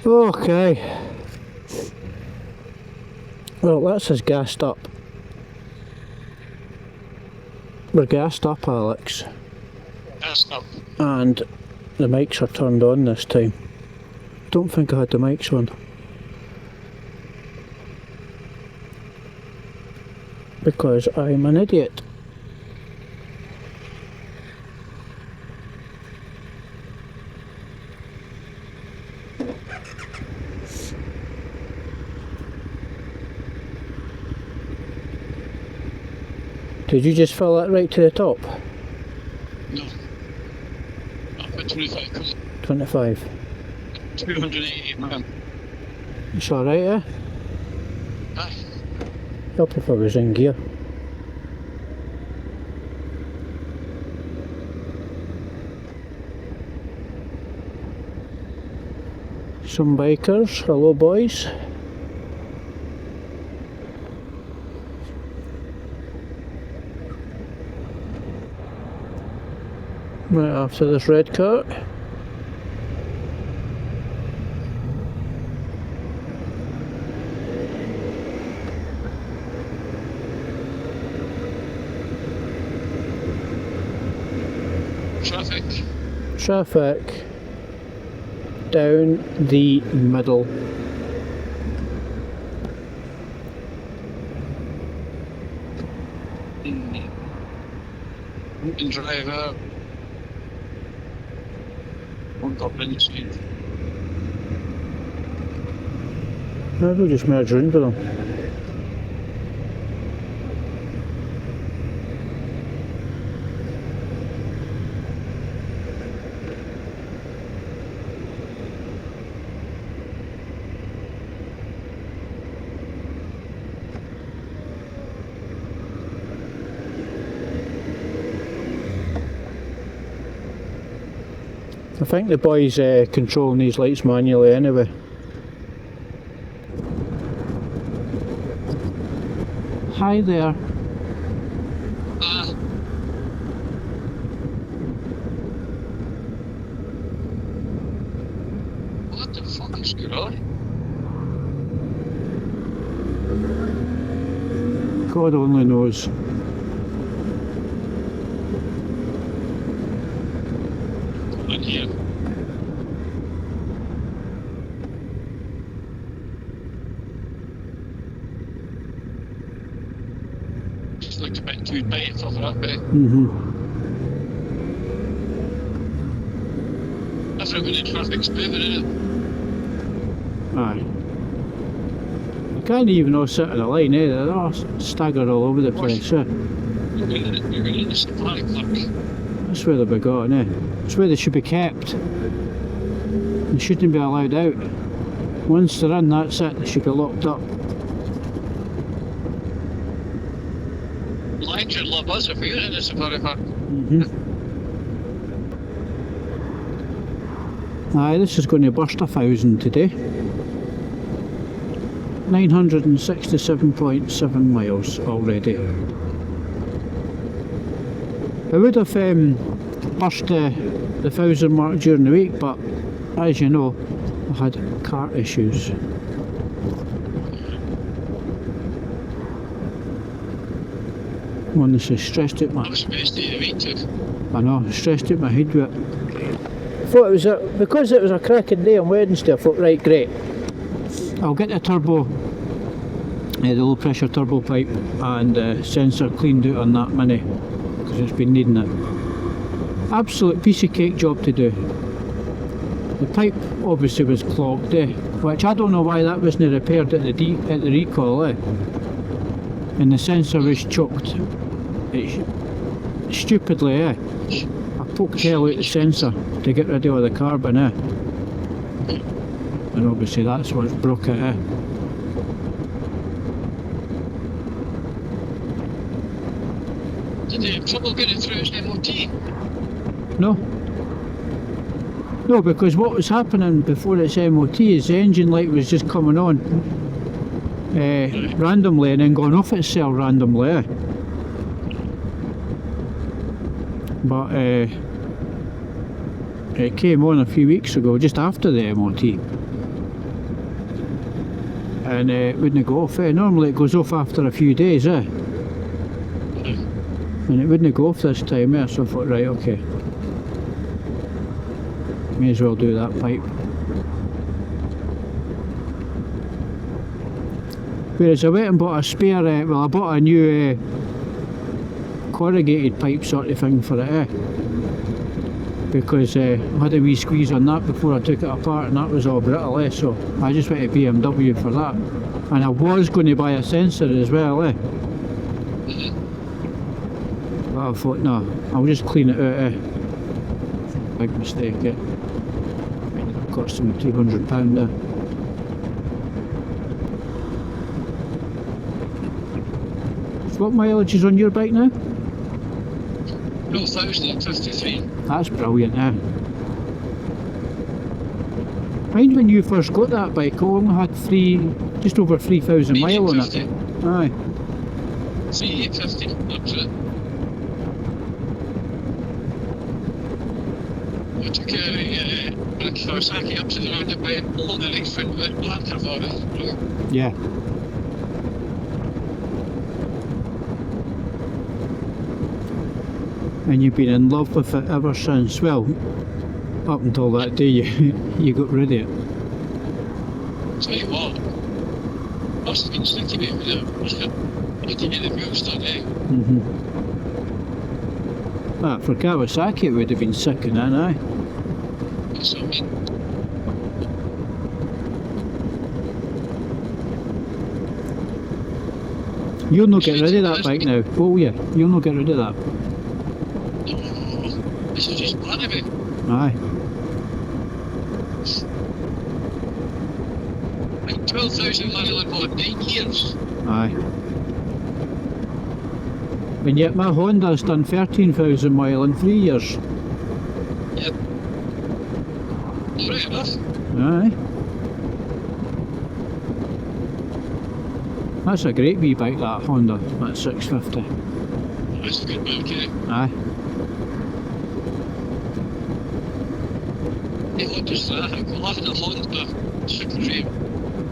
Okay. Well, that's us gassed up. We're gassed up, Alex. Gassed up. And the mics are turned on this time. Don't think I had the mics on. Because I'm an idiot. Did you just fill that right to the top? No. I'll put 25. 25. 280 man. It's alright, eh? Aye. Help if I was in gear. Some bikers, hello boys. Right after this red car. Traffic down the middle. Driver. Won't up in speed. No, we'll just merge into them. I think the boys controlling these lights manually anyway. Hi there. What the fuck is going on? God only knows. In here. Just looked a bit too tight for that bit. That's how many traffic's moving, isn't it? Aye. You can't even all sit in a line, eh? They're all staggered all over the place, eh? You're going to the supply clerk. That's where they'll be going, eh? That's where they should be kept. They shouldn't be allowed out. Once they're in, that's it, they should be locked up. Line should love us if we're in the supply clerk. Aye, this is going to burst 1,000 today. 967.7 miles already. I would have burst the 1,000 mark during the week, but as you know, I had car issues. Honestly, stressed out my... I was supposed to eat too. I know, stressed out my head with it. I thought it was because it was a cracking day on Wednesday, I thought, right, great. I'll get the turbo, the low pressure turbo pipe and sensor cleaned out on that Mini, because it's been needing it. Absolute piece of cake job to do. The pipe obviously was clogged, which I don't know why that wasn't repaired at the recall, and the sensor was choked. Stupidly, I poked hell out the sensor to get rid of all the carbon, and obviously that's what's broke it, Did they have trouble getting through his MOT? No. No, because what was happening before its MOT is the engine light was just coming on randomly and then going off itself randomly, But it came on a few weeks ago, just after the MOT. and it wouldn't go off. Normally it goes off after a few days, and it wouldn't go off this time, so I thought, right, okay, may as well do that pipe. Whereas I went and bought a spare, well, I bought a new corrugated pipe sort of thing for it, because I had a wee squeeze on that before I took it apart, and that was all brittle, so I just went to BMW for that. And I was going to buy a sensor as well, but I thought, no, I'll just clean it out, Big mistake, It cost me £200 there. So what mileage is on your bike now? 1053. That's brilliant, Mind when you first got that bike, it only had just over 3,000 mile on it. Aye. 3850, that's it. I took a Kawasaki up to the roundabout, all the next front of it, after for it. Yeah. And you've been in love with it ever since. Well, up until that day you got rid of it. Tell you what, must have been sticky with it. I didn't get the wheels done, For Kawasaki it would have been sick and that, aye. That's what I mean. You'll not get rid of that bike now, will you? You'll not get rid of that. This is just part of it. Aye. Like 12,000 mile in what, 9 years? Aye. And yet my Honda's done 13,000 mile in 3 years. Yep. Right enough. Aye. That's a great wee bike, that Honda, that 650. That's a good bike, Aye. Hey, what does that? I'm laughing at Honda Super Dream.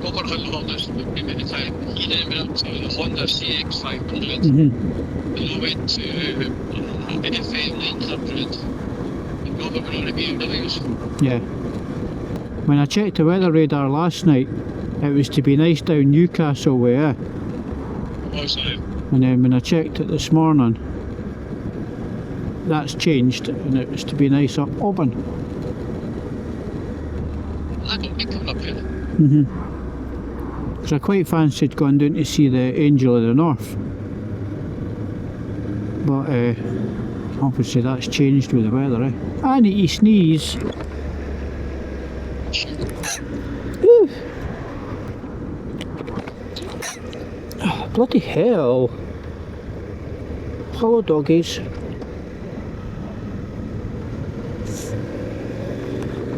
Over 100 Hondas at the time. He then went up to the Honda CX500. And I went to FM900. And Robert went on the BMWs. Yeah. When I checked the weather radar last night, it was to be nice down Newcastle way, Oh, sorry. And then when I checked it this morning, that's changed and it was to be nice up Auburn. I don't think coming up here. Because I quite fancied going down to see the Angel of the North. But obviously that's changed with the weather, I need to sneeze. Ooh. Oh, bloody hell. Hello doggies.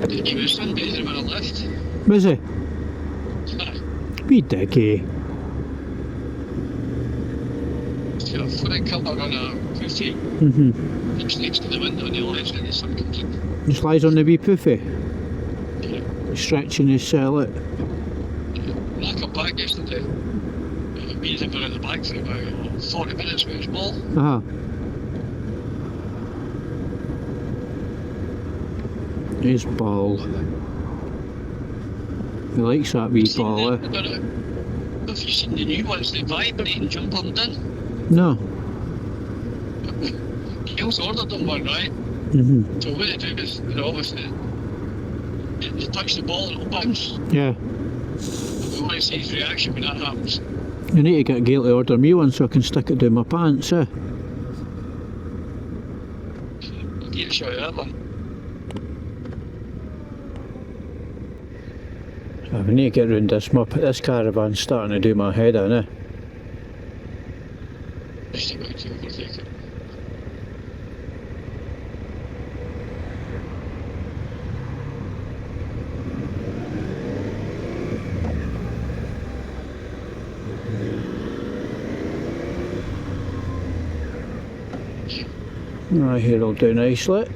He was sunbathing when I left. Was he? Aye. Wee diggy. So a footing cover on a 50. It's next to the window and he lies when the sun comes in. Just lies on the wee poofy, Yeah. stretching his cell out. When I come back yesterday, me and him were at the back for about 40 minutes with his ball. His ball. He likes that wee ball, Have you seen the new ones, they vibrate and jump up and down? No. Gil's ordered them one, right? So what they do is, obviously, they touch the ball and it'll bounce. Yeah. We want to see his reaction when that happens. You need to get Gail to order me one so I can stick it down my pants, I'll get to show you that one. I need to get round this this caravan's starting to do my head in, Just about to overtake it. Right, here will do nicely.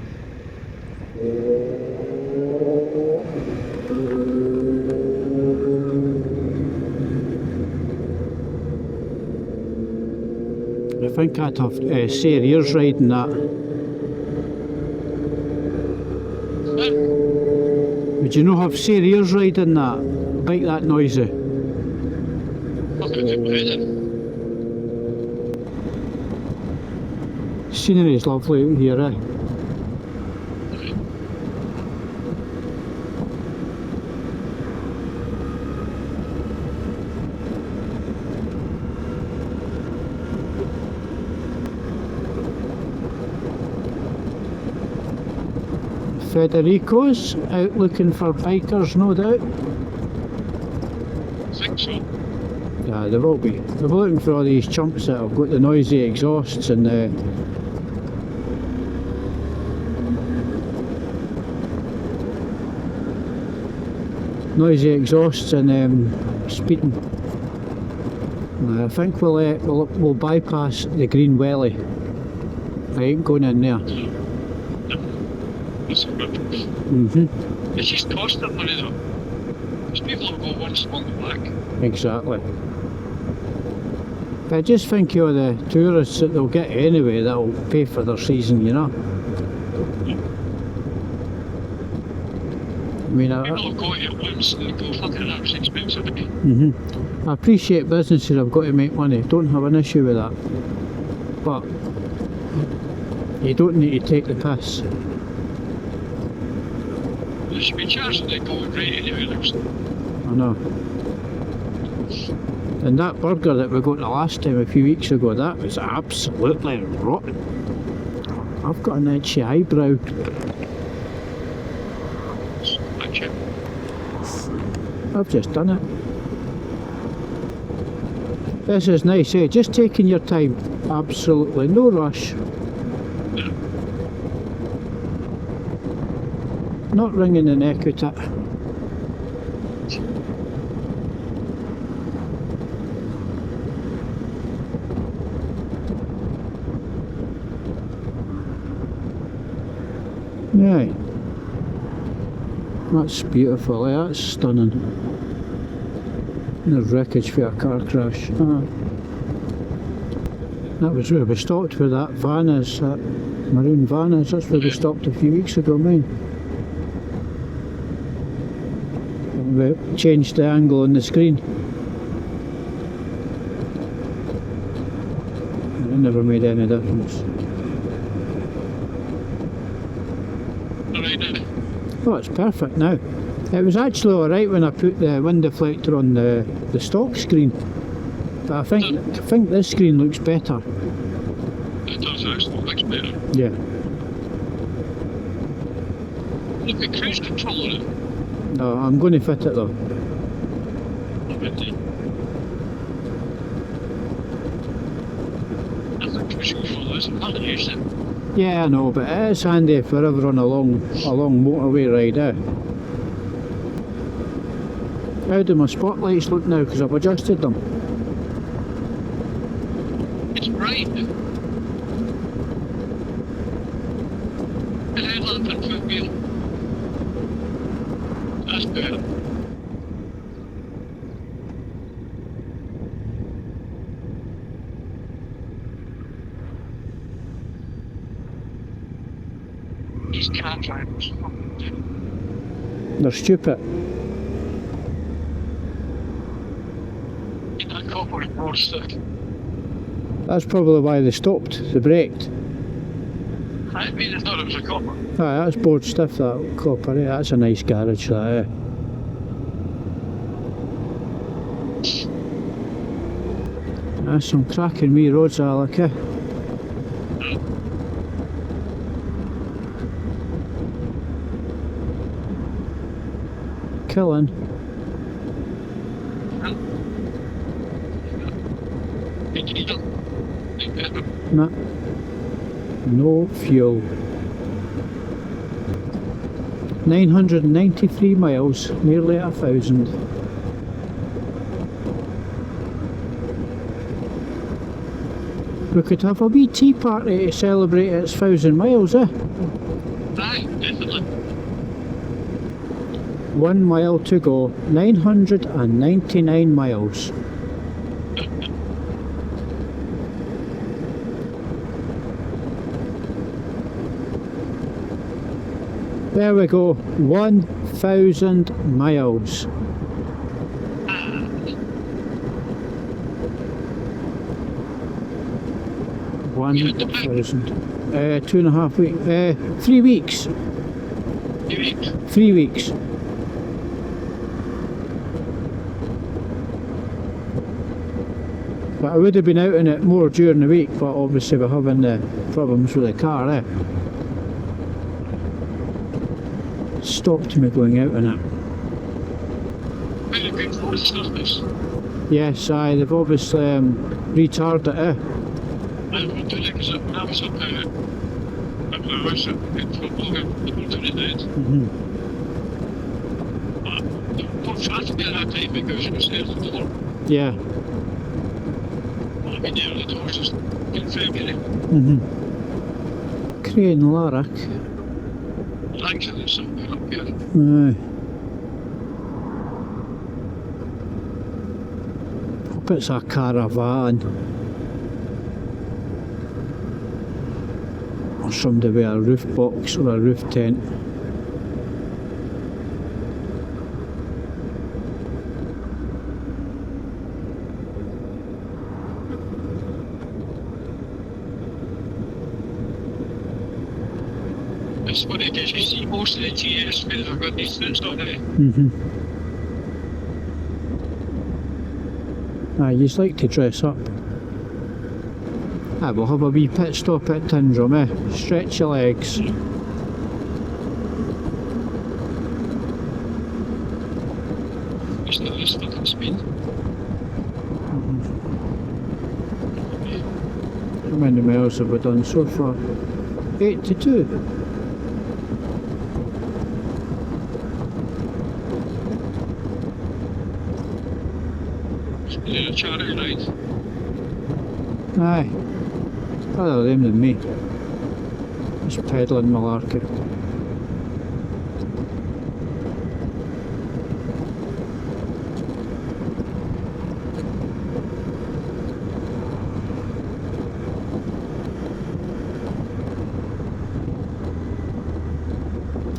think I'd have sore ears riding that. Would you not have sore ears riding that? Bike that noisy? I could do my head in. Scenery is lovely out here, eh? Federico's out looking for bikers, no doubt. I think so. Yeah, they will be. They'll be looking for all these chumps that have got the noisy exhausts and the speeding. I think we'll bypass the green Welly. I ain't going in there. It's just costing money though. Because people will go once on the back. Exactly. But I just think of the tourists that they'll get anyway that'll pay for their season, you know. I mean, People will go here once and they'll go fucking that's expensive. I appreciate businesses have got to make money, don't have an issue with that. But you don't need to take the piss. They should be charging the going rate anyway next. I know. And that burger that we got the last time a few weeks ago, that was absolutely rotten. I've got an itchy eyebrow. I've just done it. This is nice, eh? Just taking your time. Absolutely no rush. Not wringing the neck out it. Yeah. That's beautiful, eh? That's stunning. There's wreckage for a car crash. That was where we stopped with that van is, that maroon van is. That's where we stopped a few weeks ago, mine. We changed the angle on the screen. And it never made any difference. Oh, it's perfect now. It was actually alright when I put the wind deflector on the stock screen. But I think this screen looks better. It does actually, looks better. Yeah. Look at cruise control on it. No, I'm going to fit it though. I think cruise control is, I've not used it. Yeah, I know, but it is handy if we're ever on a long motorway ride, eh? How do my spotlights look now? Because I've adjusted them. It's bright. The headlamp and foot wheel. That's better. These car drivers. They're stupid. In that copper board stick. That's probably why they stopped. They braked. I mean, I thought it was a copper. Aye, that's board stiff, that copper, eh? That's a nice garage, that, eh? That's some cracking wee roads, Alec, eh? Killing. Nah. No fuel. 993 miles, nearly 1,000. We could have a wee tea party to celebrate its 1,000 miles, eh? Aye, definitely. 1 mile to go, 999 miles. There we go, 1,000 miles. One 1,000. 2.5 weeks. 3 weeks. 3 weeks. 3 weeks. But I would have been out in it more during the week, but obviously we're having the problems with the car, eh? Stopped me going out in it. Very good for the surface. Yes, they've obviously retarded it, eh? I would do it because when I was up there, I was up for Logan, they were doing it then. But they were traffic at that time because it was there for the door. Yeah. Well, I mean, there the doors just in February. Crane Larrick. Actually, there's something up here. Aye. Hope it's a caravan. Or somebody with a roof box or a roof tent. It's funny because you see most of the TS cars have got these things on it. Aye, you'd like to dress up. Aye, we'll have a wee pit stop at Tyndrum, eh? Stretch your legs. It's not this fucking speed. How many miles have we done so far? 82. It's been a charity ride. Aye. Rather them than me. Just pedalling malarkey.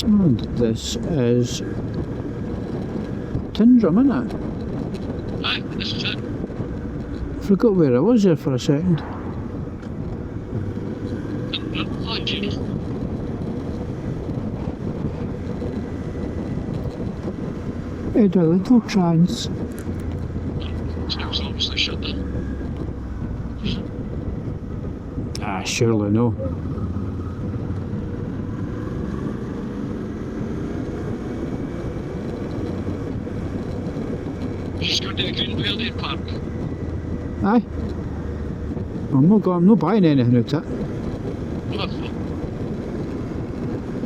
And this is Tyndrum, isn't it? Aye, this is it. Forgot where I was there for a second. Oh, gee. Had a little chance. It's obviously shut down. Ah, surely no. Just go to the Green Welly Park. Aye. I'm not buying anything out of it.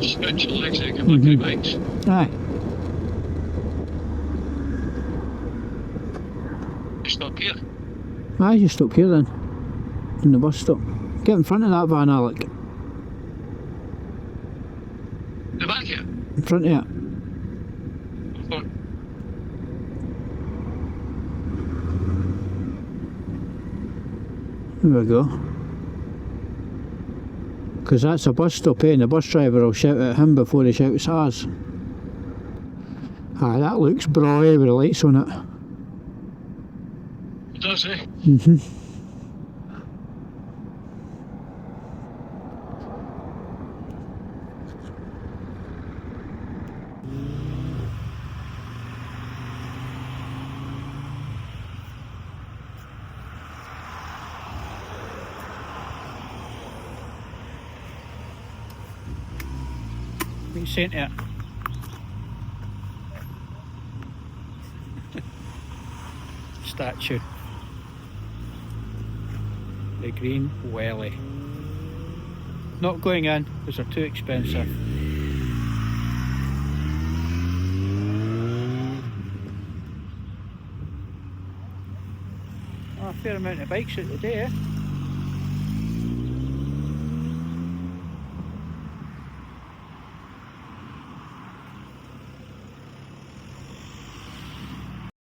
Just stretch your legs out, get back to the bikes. Aye. Stop here. Aye, you stop here then. In the bus stop. Get in front of that van, Alec. The back here? In front of it. Oh, There we go. Because that's a bus stop, eh? And the bus driver will shout at him before he shouts at us. Aye, that looks bra, eh, with the lights on it. it does, eh? What are you saying to it? Statue. The Green Welly. Not going in because they're too expensive. Oh, a fair amount of bikes out today, eh?